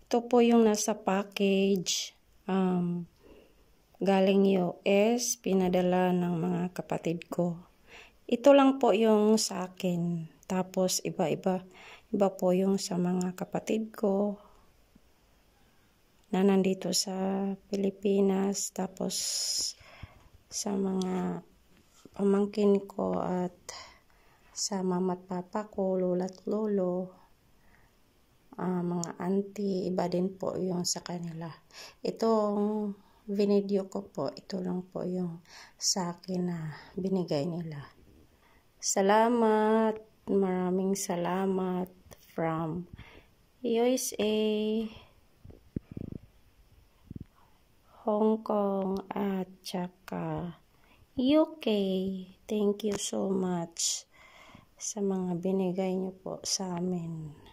Ito po yung nasa package. Galing US, pinadala ng mga kapatid ko. Ito lang po yung sa akin. Tapos iba po yung sa mga kapatid ko na nandito sa Pilipinas. Tapos sa mga pamangkin ko at sa mama at papa ko, lola at lolo. Mga auntie, iba din po yung sa kanila. Itong video ko po, ito lang po yung sa akin na binigay nila. Salamat, maraming salamat from USA, Hong Kong at saka UK. Thank you so much sa mga binigay niyo po sa amin.